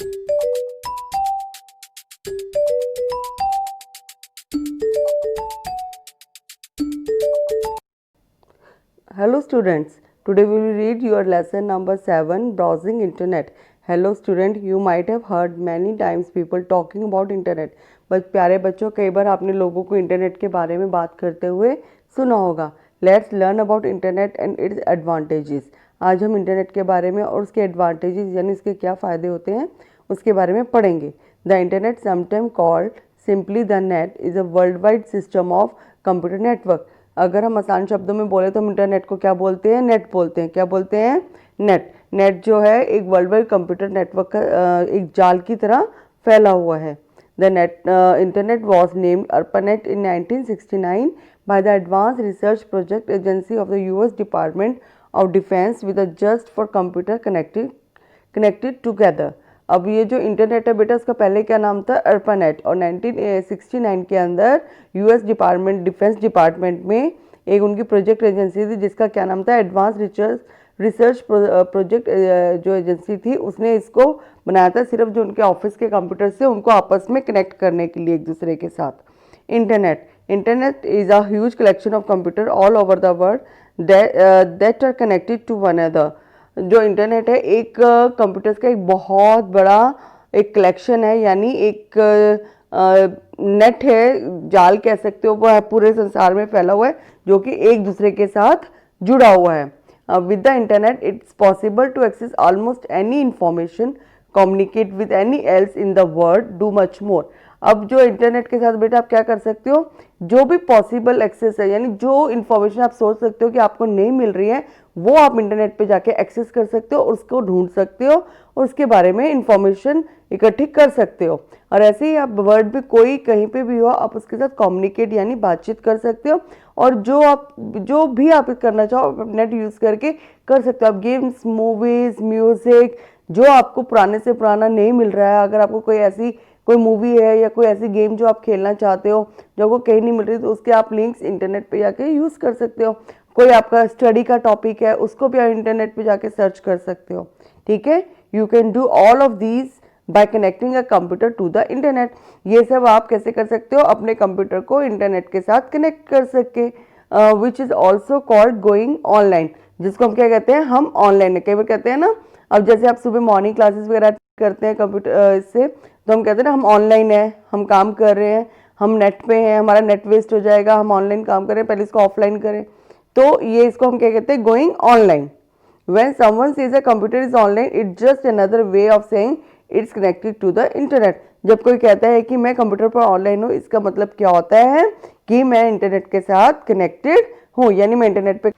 Hello students, today we will read your lesson number 7, Browsing Internet. Hello student, you might have heard many times people talking about internet. बस प्यारे बच्चों, कई बार आपने लोगों को internet के बारे में बात करते हुए सुना होगा. Let's learn about internet and its advantages. आज हम इंटरनेट के बारे में और उसके एडवांटेजेस यानी इसके क्या फ़ायदे होते हैं उसके बारे में पढ़ेंगे. The internet sometime called simply the net is a world wide system of computer network. अगर हम आसान शब्दों में बोले तो हम इंटरनेट को क्या बोलते हैं? नेट बोलते हैं. क्या बोलते हैं? नेट. नेट जो है एक वर्ल्ड वाइड कंप्यूटर नेटवर्क का एक जाल की तरह फैला हुआ है. The net internet was named ARPANET in 1969 by the Advanced Research Project Agency of the US Department of Defense with a just for computer connected together. अब ये जो इंटरनेट है बेटा, उसका पहले क्या नाम था? ARPANET. और 1969 के अंदर यूएस डिफेंस डिपार्टमेंट में एक उनकी प्रोजेक्ट एजेंसी थी जिसका क्या नाम था? एडवांस रिसर्च प्रोजेक्ट जो एजेंसी थी उसने इसको बनाया था सिर्फ जो उनके ऑफिस के कंप्यूटर से उनको आपस में कनेक्ट करने के लिए एक दूसरे के साथ. Internet is a huge collection of computer all over the world that are connected to one another. जो इंटरनेट है एक कंप्यूटर्स का एक बहुत बड़ा एक कलेक्शन है, यानी एक नेट है, जाल कह सकते हो, वह पूरे संसार में फैला हुआ है जो कि एक दूसरे के साथ जुड़ा हुआ है. With the internet it's possible to access almost any information, communicate with any else in the world, do much more. अब जो इंटरनेट के साथ बेटा आप क्या कर सकते हो? जो भी पॉसिबल एक्सेस है, यानी जो इन्फॉर्मेशन आप सोच सकते हो कि आपको नहीं मिल रही है, वो आप इंटरनेट पे जाके एक्सेस कर सकते हो और उसको ढूंढ सकते हो और उसके बारे में इंफॉर्मेशन इकट्ठी कर सकते हो. और ऐसे ही आप वर्ल्ड में कोई कहीं पे भी हो, आप उसके साथ कम्युनिकेट यानी बातचीत कर सकते हो. और जो भी आप करना चाहो आप नेट यूज़ करके कर सकते हो. आप गेम्स, मूवीज़, म्यूज़िक, जो आपको पुराने से पुराना नहीं मिल रहा है, अगर आपको कोई मूवी है या कोई ऐसी गेम जो आप खेलना चाहते हो जो आपको कहीं नहीं मिल रही, तो उसके आप लिंक्स इंटरनेट पे जाके यूज़ कर सकते हो. कोई आपका स्टडी का टॉपिक है उसको भी आप इंटरनेट पे जाके सर्च कर सकते हो. ठीक है. You can do all of these by connecting a computer to the internet. ये सब आप कैसे कर सकते हो? अपने कंप्यूटर को इंटरनेट के साथ कनेक्ट कर सके. Which is also called going online, जिसको हम क्या कहते हैं? हम ऑनलाइन. कई बार कहते हैं ना, अब जैसे आप सुबह मॉर्निंग क्लासेस वगैरह करते हैं कंप्यूटर इससे, तो हम कहते हैं ना हम ऑनलाइन है, हम काम कर रहे हैं, हम नेट पे हैं, हमारा नेट वेस्ट हो जाएगा, हम ऑनलाइन काम कर रहे हैं, पहले इसको ऑफलाइन करें. तो ये इसको हम क्या कहते हैं? Going online. When someone says a computer is online, it's just another way of saying it's connected to the internet. जब कोई कहता है कि मैं कंप्यूटर पर ऑनलाइन हूँ, इसका मतलब क्या होता है? कि मैं इंटरनेट के साथ कनेक्टेड हूँ, यानी मैं इंटरनेट पे.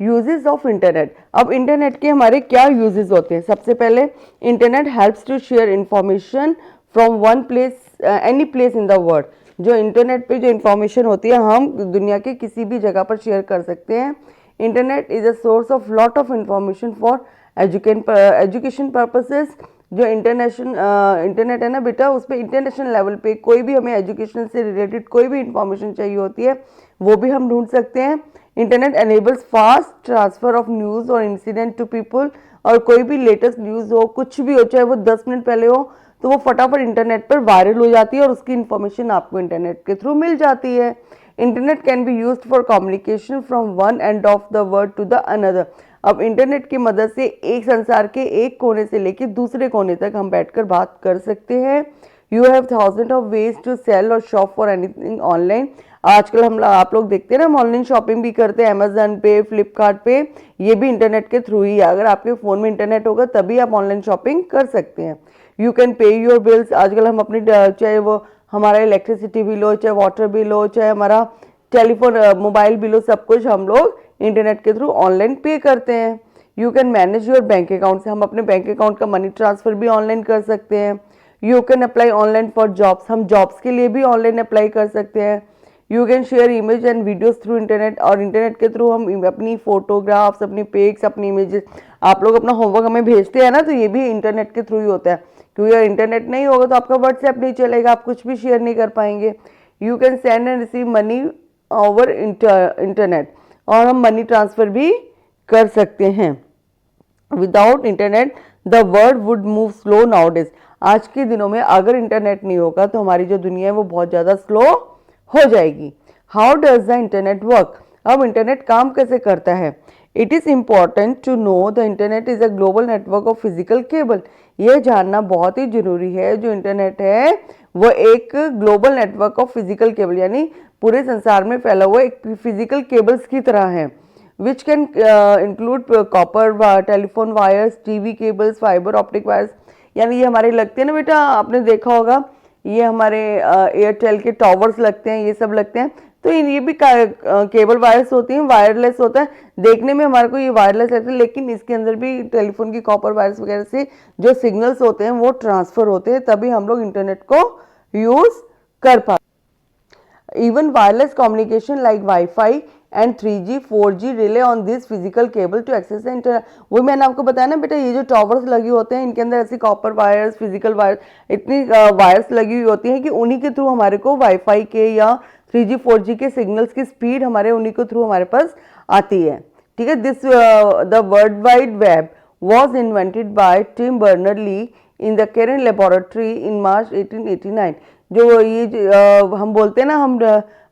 Uses of internet. अब इंटरनेट के हमारे क्या यूजेस होते हैं? सबसे पहले internet helps to share information from one place any place in the world. जो इंटरनेट पे जो इंफॉर्मेशन होती है हम दुनिया के किसी भी जगह पर शेयर कर सकते हैं. Internet is a source of lot of information for education purposes. जो इंटरनेट है ना बेटा, उस पर इंटरनेशनल लेवल पे कोई भी हमें एजुकेशन से रिलेटेड कोई भी इंफॉर्मेशन चाहिए होती है वो भी हम ढूंढ सकते हैं. Internet enables fast transfer of news और इंसिडेंट टू पीपल. और कोई भी लेटेस्ट न्यूज़ हो, कुछ भी हो, चाहे वो 10 मिनट पहले हो, तो वो फटाफट इंटरनेट पर वायरल हो जाती है और उसकी इन्फॉर्मेशन आपको इंटरनेट के थ्रू मिल जाती है. Internet can be used for communication from one end of the world to the another. अब इंटरनेट की मदद से एक संसार के एक कोने से लेकर दूसरे कोने तक हम बैठकर बात कर सकते हैं. You have thousand of ways to sell और शॉप फॉर एनीथिंग ऑनलाइन. आजकल आप लोग देखते हैं ना, हम ऑनलाइन शॉपिंग भी करते हैं अमेजन पे, फ्लिपकार्ट पे. ये भी इंटरनेट के थ्रू ही है. अगर आपके फ़ोन में इंटरनेट होगा तभी आप ऑनलाइन शॉपिंग कर सकते हैं. You can pay your bills. आजकल हम अपनी चाहे वो हमारा इलेक्ट्रिसिटी बिल हो, चाहे वाटर बिल हो, चाहे हमारा टेलीफोन मोबाइल बिल हो, सब कुछ हम लोग इंटरनेट के थ्रू ऑनलाइन पे करते हैं. You can manage your bank account. से हम अपने बैंक अकाउंट का मनी ट्रांसफ़र भी ऑनलाइन कर सकते हैं. You can apply online for jobs. हम जॉब्स के लिए भी ऑनलाइन अप्लाई कर सकते हैं. You can share image and videos through internet. और इंटरनेट के थ्रू हम अपनी फोटोग्राफ्स, अपनी पिक्स, अपनी इमेजेस, आप लोग अपना होमवर्क हमें भेजते हैं ना, तो ये भी इंटरनेट के थ्रू ही होता है. क्योंकि अगर इंटरनेट नहीं होगा तो आपका व्हाट्सएप नहीं चलेगा, आप कुछ भी शेयर नहीं कर पाएंगे. You can send and receive money over internet. और हम मनी ट्रांसफ़र भी कर सकते हैं. Without internet the world would move slow nowadays. आज के दिनों में अगर इंटरनेट नहीं होगा तो हमारी जो दुनिया है वो बहुत ज़्यादा स्लो हो जाएगी। How does the internet work? अब इंटरनेट काम कैसे करता है? It is important to know the internet is a global network of physical cable. यह जानना बहुत ही जरूरी है, जो इंटरनेट है वो एक global network of physical cable यानी पूरे संसार में फैला हुआ एक फिजिकल केबल्स की तरह है, which can include copper telephone wires, TV cables, fibre optic wires. यानी ये हमारे लगते हैं ना बेटा, आपने देखा होगा ये हमारे एयरटेल के टॉवर्स लगते हैं, ये सब लगते हैं। तो ये भी केबल वायर्स होती हैं, वायरलेस होता है, देखने में हमारे को ये वायरलेस लगता है, लेकिन इसके अंदर भी टेलीफोन की कॉपर वायर्स वगैरह से जो सिग्नल्स होते हैं वो ट्रांसफर होते हैं, तभी हम लोग इंटरनेट को यूज कर पाते। Even wireless communication like Wi-Fi and 3G, 4G rely on this physical cable to access the internet। वही मैंने आपको बताया ना बेटा, ये जो टॉवर्स लगे होते हैं इनके अंदर ऐसी कॉपर वायर्स, फिजिकल वायर्स, इतनी वायर्स लगी हुई होती हैं कि उन्हीं के थ्रू हमारे को वाईफाई के या 3G 4G के सिग्नल्स की स्पीड हमारे उन्हीं के थ्रू हमारे पास आती है। ठीक है, this the world wide web was invented by Tim Berner Lee in the CERN laboratory in March 1889। जो ये हम बोलते हैं ना हम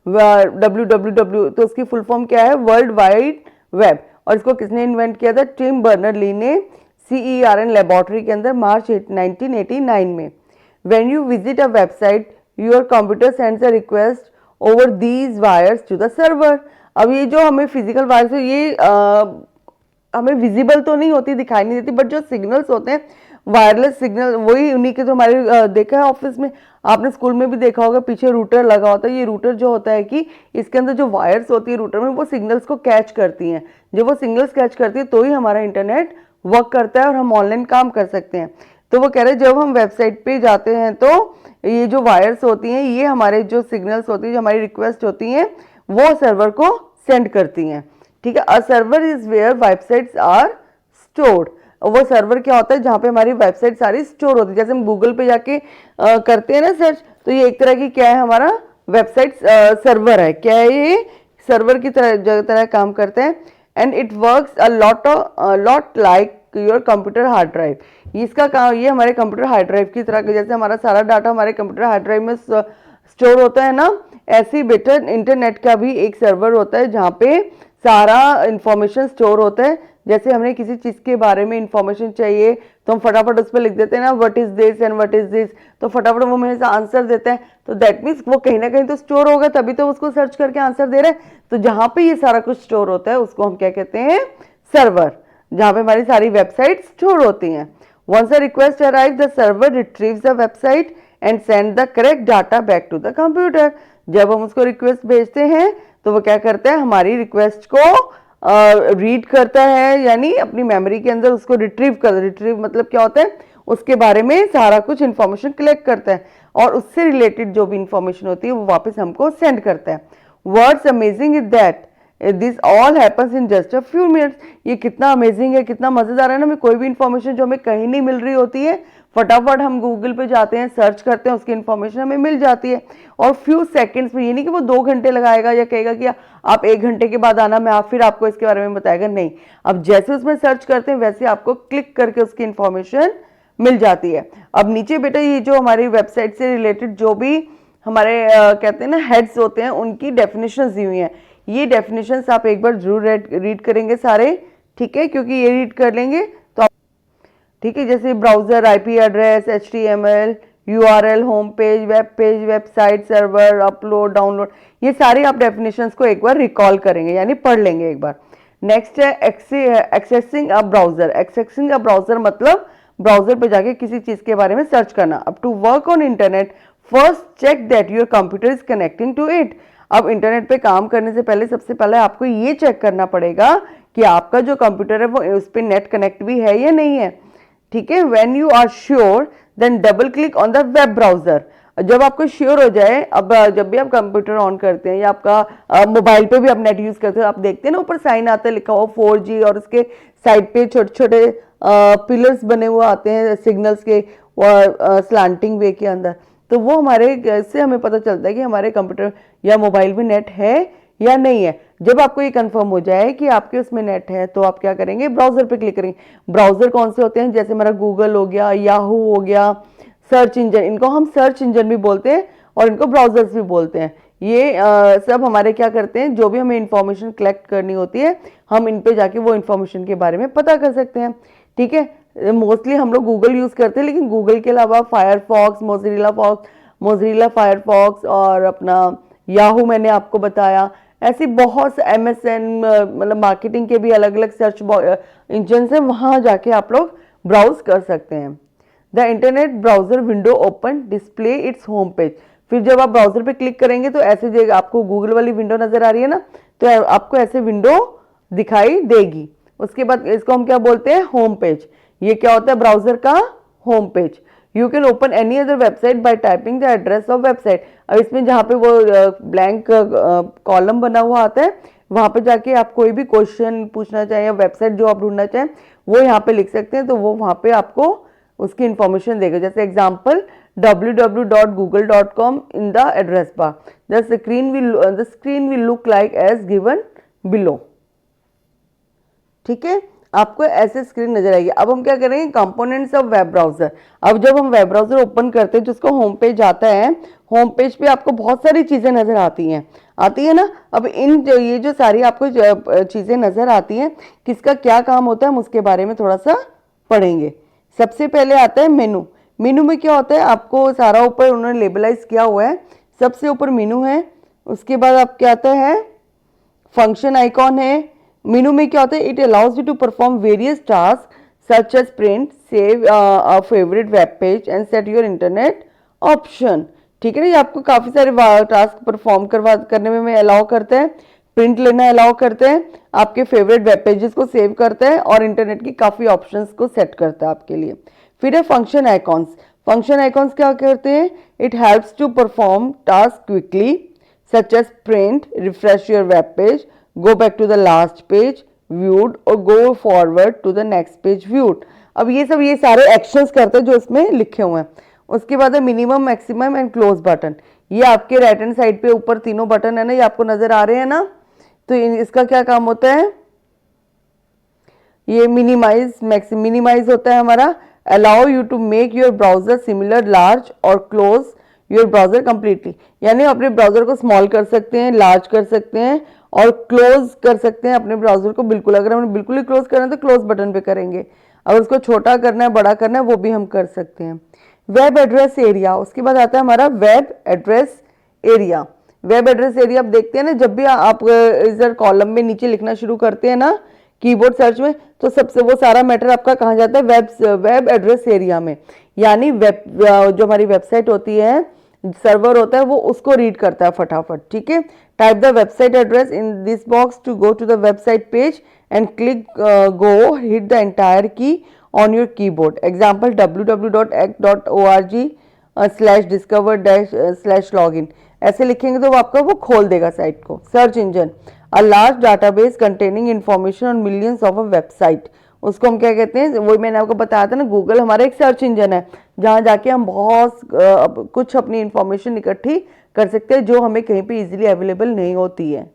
WWW, तो उसकी फुल फॉर्म क्या है? World wide web. और इसको किसने इन्वेंट किया था? टिम बर्नर ली ने CERN लेबोरेटरी के अंदर मार्च 1989 में। When you visit a website your computer sends a request over these wires to the server. अब ये जो हमें फिजिकल वायर्स है ये हमें विजिबल तो नहीं होती, दिखाई नहीं देती, बट जो सिग्नल्स होते हैं वायरलेस सिग्नल वही उन्हीं के तो हमारे देखा है ऑफिस में, आपने स्कूल में भी देखा होगा, पीछे रूटर लगा होता है। ये रूटर जो होता है कि इसके अंदर जो वायर्स होती है रूटर में वो सिग्नल्स को कैच करती हैं। जब वो सिग्नल्स कैच करती है तो ही हमारा इंटरनेट वर्क करता है और हम ऑनलाइन काम कर सकते हैं। तो वो कह रहे हैं जब हम वेबसाइट पे जाते हैं तो ये जो वायर्स होती हैं ये हमारे जो सिग्नल्स होती है, जो हमारी रिक्वेस्ट होती हैं वो सर्वर को सेंड करती हैं। ठीक है, a server is where websites are stored. वो सर्वर क्या होता है? जहाँ पे हमारी वेबसाइट सारी स्टोर होती है। जैसे हम गूगल पे जाके करते हैं ना सर्च, तो ये एक तरह की क्या है? हमारा वेबसाइट सर्वर है। क्या है ये? सर्वर की तरह काम करते हैं। And it works a lot like your computer hard drive. इसका काम ये हमारे कंप्यूटर हार्ड ड्राइव की तरह, जैसे हमारा सारा डाटा हमारे कंप्यूटर हार्ड ड्राइव में स्टोर होता है ना, ऐसे ही बेटा इंटरनेट का भी एक सर्वर होता है जहाँ पे सारा इंफॉर्मेशन स्टोर होता है। जैसे हमें किसी चीज़ के बारे में इंफॉर्मेशन चाहिए तो हम फटाफट उस पर लिख देते हैं ना what is this and what is this, तो फटाफट वो हमें आंसर देते हैं। तो दैट मीन्स वो कहीं ना कहीं तो स्टोर होगा, तभी तो उसको सर्च करके आंसर दे रहे हैं। तो जहाँ पे ये सारा कुछ स्टोर होता है उसको हम क्या कहते हैं? सर्वर, जहाँ पे हमारी सारी वेबसाइट स्टोर होती हैं। Once a request arrive the server retrieves the website and send the correct data back to the computer. जब हम उसको रिक्वेस्ट भेजते हैं तो वो क्या करता है? हमारी रिक्वेस्ट को रीड करता है, यानी अपनी मेमोरी के अंदर उसको रिट्रीव मतलब क्या होता है? उसके बारे में सारा कुछ इंफॉर्मेशन कलेक्ट करता है और उससे रिलेटेड जो भी इंफॉर्मेशन होती है वो वापस हमको सेंड करता है। What's amazing is that this all happens in just a few minutes. ये कितना अमेजिंग है, कितना मजेदार है ना। हमें कोई भी इंफॉर्मेशन जो हमें कहीं नहीं मिल रही होती है, फटाफट हम गूगल पे जाते हैं, सर्च करते हैं, उसकी इन्फॉर्मेशन हमें मिल जाती है और फ्यू सेकंड्स में। ये नहीं कि वो 2 घंटे लगाएगा या कहेगा कि आप 1 घंटे के बाद आना, मैं फिर आपको इसके बारे में बताएगा, नहीं। अब जैसे उसमें सर्च करते हैं वैसे आपको क्लिक करके उसकी इन्फॉर्मेशन मिल जाती है। अब नीचे बेटा ये जो हमारी वेबसाइट से रिलेटेड जो भी हमारे कहते हैं ना हेड्स होते हैं उनकी डेफिनेशंस दी हुई हैं। ये डेफिनेशंस आप एक बार जरूर रीड करेंगे सारे, ठीक है, क्योंकि ये रीड कर लेंगे तो ठीक है। जैसे browser, IP address, HTML, URL, home page, website, server, upload, download, ये सारी आप डेफिनेशंस को एक बार रिकॉल करेंगे यानी पढ़ लेंगे एक बार। नेक्स्ट है एक्सेसिंग अ ब्राउजर। एक्सेसिंग अ ब्राउजर मतलब ब्राउजर पे जाके किसी चीज के बारे में सर्च करना। अब to work on internet first check that your computer is connecting to it. अब इंटरनेट पे काम करने से पहले सबसे पहले आपको ये चेक करना पड़ेगा कि आपका जो कंप्यूटर है वो उस पर नेट कनेक्ट भी है या नहीं है। ठीक है, when you are sure then double click on the web browser. जब आपको श्योर हो जाए, अब जब भी आप कंप्यूटर ऑन करते हैं या आपका मोबाइल पे भी आप नेट यूज करते हो, आप देखते हैं ना ऊपर साइन आता है लिखा हुआ 4G और उसके साइड पे छोटे छोटे पिलर्स बने हुए आते हैं सिग्नल्स के स्लांटिंग वे के अंदर। तो वो हमारे से हमें पता चलता है कि हमारे कंप्यूटर या मोबाइल में नेट है या नहीं है। जब आपको ये कंफर्म हो जाए कि आपके उसमें नेट है तो आप क्या करेंगे, ब्राउजर पे क्लिक करेंगे। ब्राउजर कौन से होते हैं, जैसे हमारा गूगल हो गया, याहू हो गया, सर्च इंजन, इनको हम सर्च इंजन भी बोलते हैं और इनको ब्राउजर्स भी बोलते हैं। ये सब हमारे क्या करते हैं, जो भी हमें इंफॉर्मेशन कलेक्ट करनी होती है हम इन पे जाके वो इंफॉर्मेशन के बारे में पता कर सकते हैं। ठीक है, मोस्टली हम लोग गूगल यूज़ करते हैं, लेकिन गूगल के अलावा फायरफॉक्स, मोज़िला फायरफॉक्स और अपना याहू मैंने आपको बताया, ऐसे बहुत से MSN, मतलब मार्केटिंग के भी अलग अलग सर्च इंजन है, वहाँ जाके आप लोग ब्राउज कर सकते हैं। The internet browser window open display its home page. फिर जब आप ब्राउजर पे क्लिक करेंगे तो ऐसे जगह आपको गूगल वाली विंडो नजर आ रही है ना, तो आपको ऐसे विंडो दिखाई देगी। उसके बाद इसको हम क्या बोलते हैं, होम पेज। ये क्या होता है, ब्राउजर का home page. You can open any other website bye typing the address of website. अब इसमें जहाँ पे वो ब्लैंक कॉलम बना हुआ आता है, वहाँ पे जाके आप कोई भी क्वेश्चन पूछना चाहें या वेबसाइट जो आप ढूंढना चाहें वो यहाँ पे लिख सकते हैं, तो वो वहाँ पे आपको उसकी इंफॉर्मेशन देगा। जैसे example www.google.com in the address bar. The screen will look like as given below. ठीक है, आपको ऐसे स्क्रीन नजर आएगी। अब हम क्या करेंगे, कंपोनेंट्स ऑफ वेब ब्राउजर। अब जब हम वेब ब्राउजर ओपन करते हैं जिसको होम पेज आता है, होम पेज पे आपको बहुत सारी चीजें नजर आती है ना। अब ये जो सारी आपको चीजें नजर आती हैं, किसका क्या काम होता है हम उसके बारे में थोड़ा सा पढ़ेंगे। सबसे पहले आता है मेनू। मेनू में क्या होता है, आपको सारा ऊपर उन्होंने लेबलाइज किया हुआ है। सबसे ऊपर मेनू है, उसके बाद आप क्या आता है, फंक्शन आइकॉन है। मेनू में क्या होता है, it allows you to perform various task such as print, save a favourite web page and set your internet option. ठीक है ना, ये आपको काफी सारे टास्क परफॉर्म करने में अलाउ करते हैं, प्रिंट लेना अलाउ करते हैं, आपके फेवरेट वेब पेजेस को सेव करते हैं और इंटरनेट की काफी ऑप्शंस को सेट करता है आपके लिए। फिर है फंक्शन आइकॉन्स। फंक्शन आइकॉन्स क्या करते हैं, it helps to perform task quickly such as print, refresh your web page, go back to the last page viewed or go forward to the next page viewed। अब ये सारे actions करते हैं जो इसमें लिखे हुए हैं। उसके बाद है minimum, maximum and close button. ये आपके राइट हैंड साइड पे ऊपर तीनों बटन है ना, ये आपको नजर आ रहे हैं ना, तो इसका क्या काम होता है, ये मिनिमाइज होता है हमारा। Allow you to make your browser similar large और क्लोज योर ब्राउजर कंप्लीटली। यानी अपने ब्राउजर को स्मॉल कर सकते हैं, लार्ज कर सकते हैं और क्लोज कर सकते हैं अपने ब्राउजर को बिल्कुल। अगर हमें बिल्कुल ही क्लोज करना है तो क्लोज बटन पे करेंगे, अगर उसको छोटा करना है, बड़ा करना है, वो भी हम कर सकते हैं। वेब एड्रेस एरिया, उसके बाद आता है हमारा web address area. Web address area आप देखते हैं ना, जब भी आप इधर कॉलम में नीचे लिखना शुरू करते हैं ना कीबोर्ड सर्च में, तो सबसे वो सारा मैटर आपका कहाँ जाता है, वेब एड्रेस एरिया में। यानी जो हमारी वेबसाइट होती है, सर्वर होता है, वो उसको रीड करता है फटाफट। ठीक है, type the website address in this box to go to the website page and click go, hit the enter key on your keyboard. Example www.act.org/discover-login। ऐसे लिखेंगे तो वो आपका वो खोल देगा साइट को। Search engine, a large database containing information on millions of a website. उसको हम क्या कहते हैं, वही मैंने आपको बताया था ना, गूगल हमारा एक सर्च इंजन है जहाँ जाके हम बहुत कुछ अपनी इंफॉर्मेशन इकट्ठी कर सकते हैं जो हमें कहीं पे इजीली अवेलेबल नहीं होती है।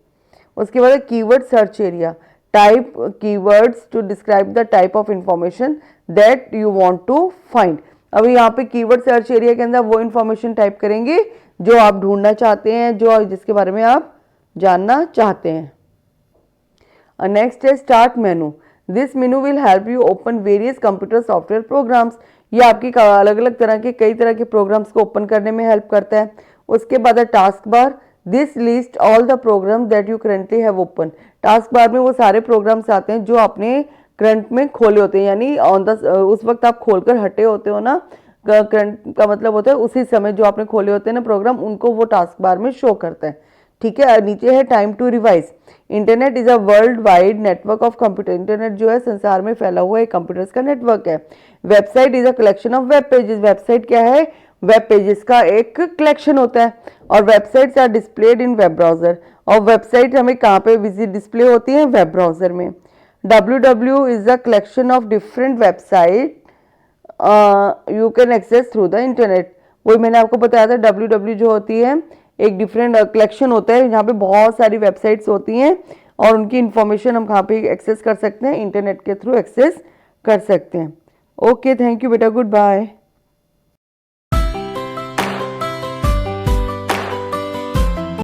उसके बाद keyword search area, type keywords to describe the type of information that you want to find. अभी यहाँ पे कीवर्ड सर्च एरिया के अंदर वो इंफॉर्मेशन टाइप करेंगे जो आप ढूंढना चाहते हैं, जो जिसके बारे में आप जानना चाहते हैं। नेक्स्ट है start menu. This menu will help you open various computer software programmes. ये आपकी अलग अलग तरह के कई तरह के प्रोग्राम्स को ओपन करने में हेल्प करता है। उसके बाद है task bar. This list all the program that you currently have open. Task bar में वो सारे प्रोग्राम्स आते हैं जो आपने करंट में खोले होते हैं, यानी उस वक्त आप खोलकर हटे होते हो ना, करंट का मतलब होता है उसी समय जो आपने खोले होते हैं ना प्रोग्राम, उनको वो टास्क बार में शो करता है। ठीक है, नीचे है time to revise. Internet is a world wide network of computer. Internet जो है संसार में फैला हुआ एक कंप्यूटर्स का नेटवर्क है। Website is a collection of web pages. Website क्या है, वेब पेजेस का एक कलेक्शन होता है। और websites are displayed in web browser. और वेबसाइट हमें कहाँ पे विजिट डिस्प्ले होती है, वेब ब्राउजर में। www is a collection of different website you can access through the internet. वही मैंने आपको बताया था, www जो होती है एक डिफरेंट कलेक्शन होता है जहाँ पे बहुत सारी वेबसाइट्स होती हैं और उनकी इंफॉर्मेशन हम कहाँ पे एक्सेस कर सकते हैं, इंटरनेट के थ्रू एक्सेस कर सकते हैं। ओके, थैंक यू बेटा, गुड बाय।